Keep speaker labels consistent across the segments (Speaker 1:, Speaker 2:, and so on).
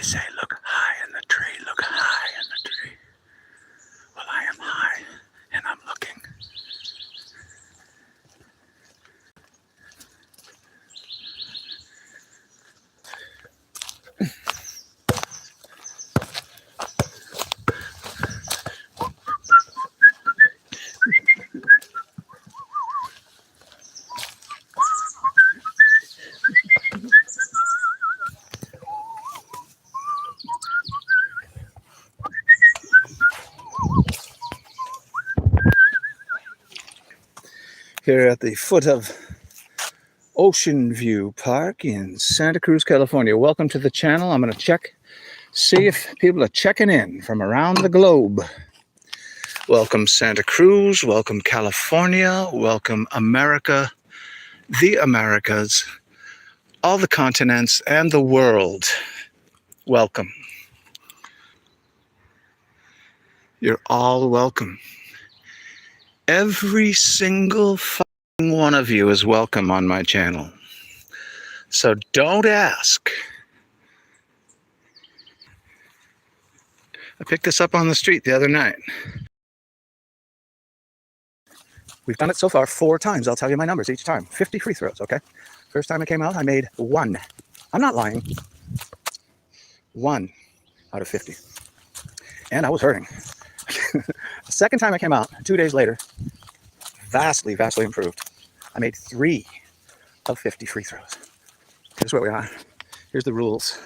Speaker 1: say, look high in the tree, look high in the tree. Well, I am high, and I'm looking. Here at the foot of Ocean View Park in Santa Cruz, California. Welcome to the channel. I'm going to see if people are checking in from around the globe. Welcome Santa Cruz, welcome California, welcome America, the Americas, all the continents and the world. Welcome. You're all welcome. Every single one of you is welcome on my channel. So don't ask. I picked this up on the street the other night. We've done it so far 4 times. I'll tell you my numbers each time. 50 free throws, okay? First time I came out, I made 1. I'm not lying. 1 out of 50. And I was hurting. The second time I came out, 2 days later, vastly improved. I made 3 of 50 free throws. Here's where we are. Here's the rules.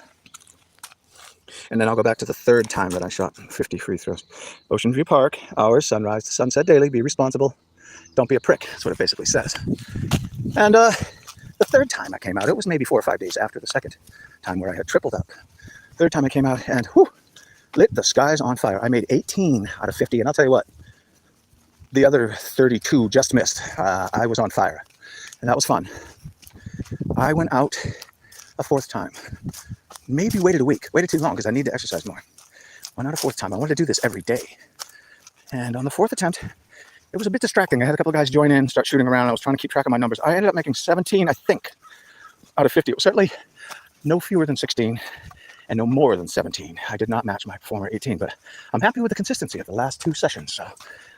Speaker 1: And then I'll go back to the 3rd time that I shot 50 free throws. Ocean View Park, hours, sunrise to sunset daily, be responsible. Don't be a prick, that's what it basically says. And the 3rd time I came out, it was maybe 4 or 5 days after the 2nd time where I had tripled up. 3rd time I came out and whew, lit the skies on fire. I made 18 out of 50, and I'll tell you what, the other 32 just missed. I was on fire, and that was fun. I went out a 4th time. Maybe waited a week. Waited too long because I need to exercise more. Went out a 4th time. I wanted to do this every day. And on the 4th attempt, it was a bit distracting. I had a couple of guys join in, start shooting around. I was trying to keep track of my numbers. I ended up making 17, I think, out of 50. It was certainly no fewer than 16 and no more than 17. I did not match my former 18, but I'm happy with the consistency of the last 2 sessions. So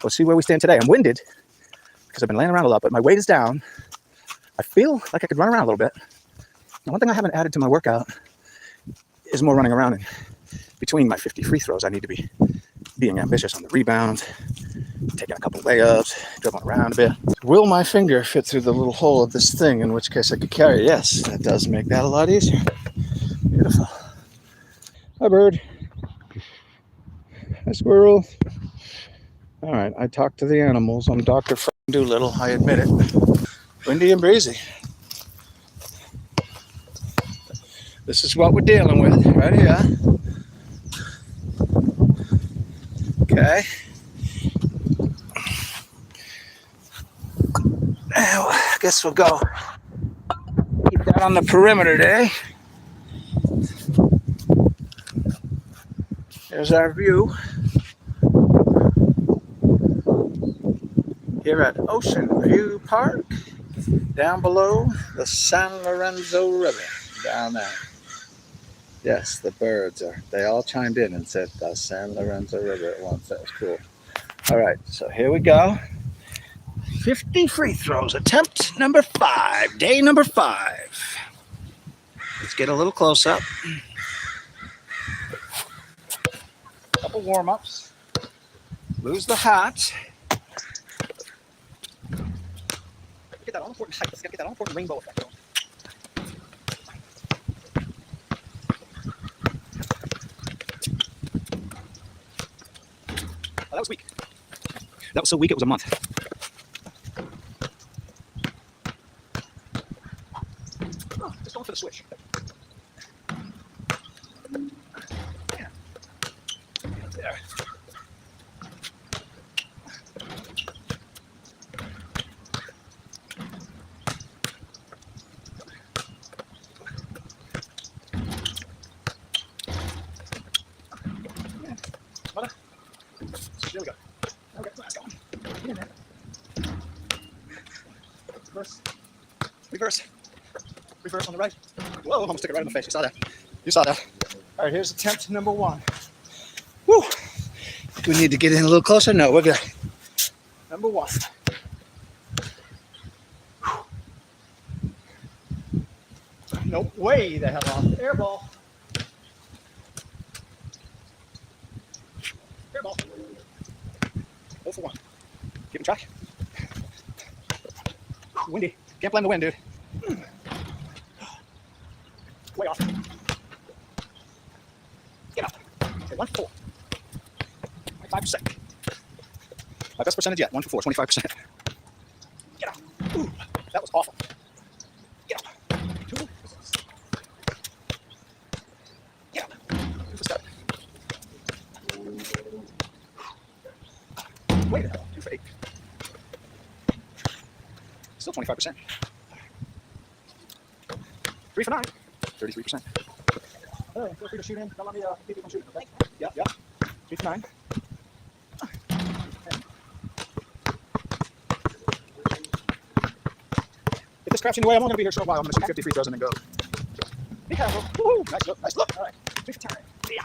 Speaker 1: let's see where we stand today. I'm winded because I've been laying around a lot, but my weight is down. I feel like I could run around a little bit. And one thing I haven't added to my workout is more running around. And between my 50 free throws, I need to be being ambitious on the rebound, taking a couple layups, dribbling around a bit. Will my finger fit through the little hole of this thing, in which case I could carry it? Yes, that does make that a lot easier. Beautiful. Hi, bird. Hi, squirrel. All right, I talk to the animals. I'm Dr. Doolittle, I admit it. Windy and breezy. This is what we're dealing with right here. Okay. Now, I guess we'll go keep that on the perimeter today. There's our view here at Ocean View Park. Down below, the San Lorenzo River, down there. Yes, the birds they all chimed in and said the San Lorenzo River at once. That was cool. All right, so here we go. 50 free throws, attempt number 5, day number 5. Let's get a little close up. Couple warm-ups. Lose the hat. Get that all important height. Let's get that all important rainbow effect going. Oh, that was weak. That was so weak it was a month. Oh, just going for the switch. Yeah. There. There we go. Okay, last one. Get in there. Reverse. Reverse. Reverse on the right. Whoa, almost took it right in the face. You saw that. You saw that. All right, here's attempt number 1. Woo! Do we need to get in a little closer? No, we're good. Number 1. Nope, way the hell off. Air ball. Air ball. 0 for 1. Keeping track. Windy. Can't blame the wind, dude. Way off. Get up. Okay, 1 for 4. 25%. My best percentage yet. 1 for 4, 25%. Get up. Ooh, that was awful. Get up. 2. Get up. 2 for 7. Wait a hell. 2 for 8. Still 25%. 3 for 9. 33%. Feel free to shoot in. Don't let me keep you from shooting. Okay? Yep. 3 for 9. If this crap's in the way, I'm only going to be here a short while. I'm going to shoot 50 free throws and then go. Be careful. Woo! Nice look. Nice look. All right. 3 for 10. Yeah.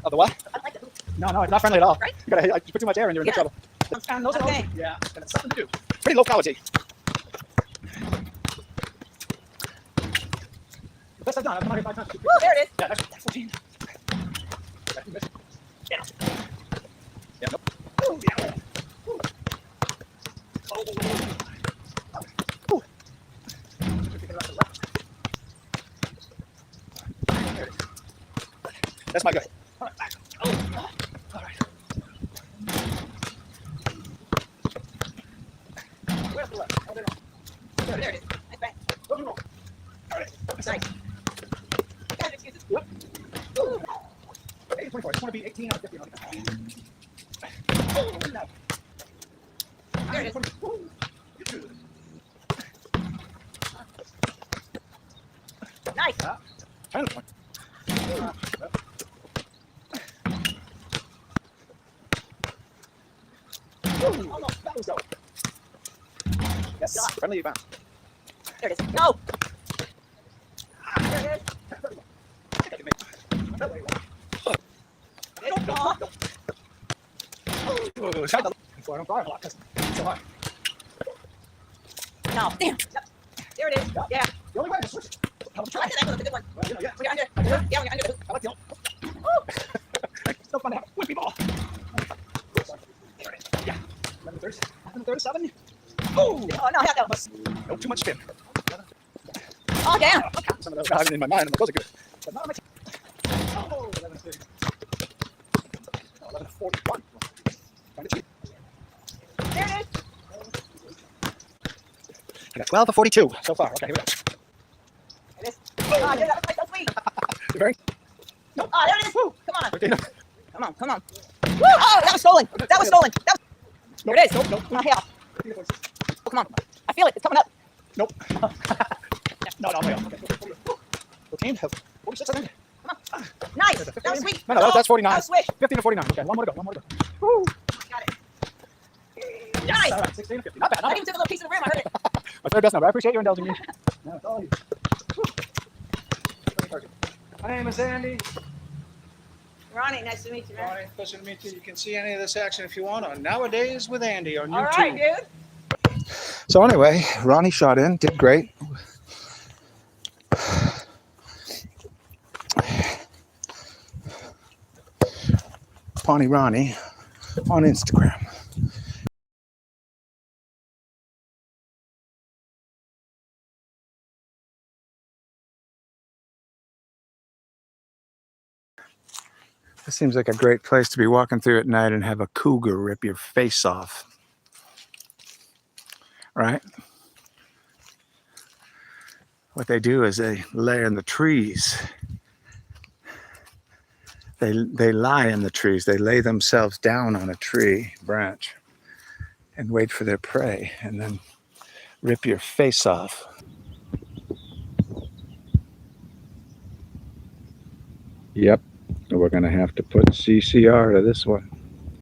Speaker 1: Of the what? No, not friendly at all. Right? You put too much air in, you're in big trouble. And those are all, yeah, and it's something to do. Pretty low quality. Best I've done. I've come out here 5 times.
Speaker 2: Woo, there it is.
Speaker 1: Yeah, that's 14. Yeah. Yeah, nope. Ooh, yeah. Ooh. Oh. Ooh. There it is. That's my guy. All right. Oh. All right. Where's the left? Oh, there it is.
Speaker 2: Nice bang.
Speaker 1: All right.
Speaker 2: Nice. Guys, excuses.
Speaker 1: Yep. Ooh. 8 24. I just want to be 18 out of 50. Oh, no.
Speaker 2: There it is.
Speaker 1: Ooh.
Speaker 2: Nice.
Speaker 1: Kind of. Almost. That was go. Yes. Friendly bounce.
Speaker 2: There it is. No. There it is.
Speaker 1: That's why I don't drive a lot, because it's so hard.
Speaker 2: No. Damn. There it is. Yeah.
Speaker 1: The only way to switch it. Hell of a try.
Speaker 2: That's a good one.
Speaker 1: Well, yeah.
Speaker 2: When you're under. Yeah, when you're under.
Speaker 1: I like the old. It's still fun to have a whippy ball. There it is. Yeah. 11:37. Oh,
Speaker 2: no, hell no.
Speaker 1: No, too much spin.
Speaker 2: Oh, damn.
Speaker 1: Some of those are in my mind, and those are good. But not on my team. Oh, 11:30. 11:41. Trying to cheat.
Speaker 2: There it is.
Speaker 1: I got 12 of 42 so far. Okay, here we go.
Speaker 2: There it is. Oh, dude, that was so sweet.
Speaker 1: You ready?
Speaker 2: Oh, there it is. Woo. Come on.
Speaker 1: Okay.
Speaker 2: Come on. Woo. Oh, that was stolen. That was stolen. There it is.
Speaker 1: Nope.
Speaker 2: Oh, hell. Oh, come on. I feel it. It's coming up.
Speaker 1: Nope. No, way off. Okay. 14 of 46, I think.
Speaker 2: Come on. Nice. That was sweet.
Speaker 1: No, that's 49.
Speaker 2: That was swish.
Speaker 1: 15 to 49. Okay, one more to go. Woo.
Speaker 2: Got it. Nice.
Speaker 1: All right, 16 to 50. Not bad.
Speaker 2: I even took a little piece of the rim. I heard it.
Speaker 1: My third best number. I appreciate you indulging me. No, it's all you. My name is Andy.
Speaker 2: Ronnie, nice to meet you, man.
Speaker 1: Ronnie, pleasure to meet you. You can see any of this action if you want on Nowadays with Andy on YouTube.
Speaker 2: All right, dude.
Speaker 1: So anyway, Ronnie shot in, did great. Pawnee Ronnie on Instagram. This seems like a great place to be walking through at night and have a cougar rip your face off. Right? What they do is they lay in the trees. They lie in the trees. They lay themselves down on a tree branch and wait for their prey and then rip your face off. Yep. We're going to have to put CCR to this one.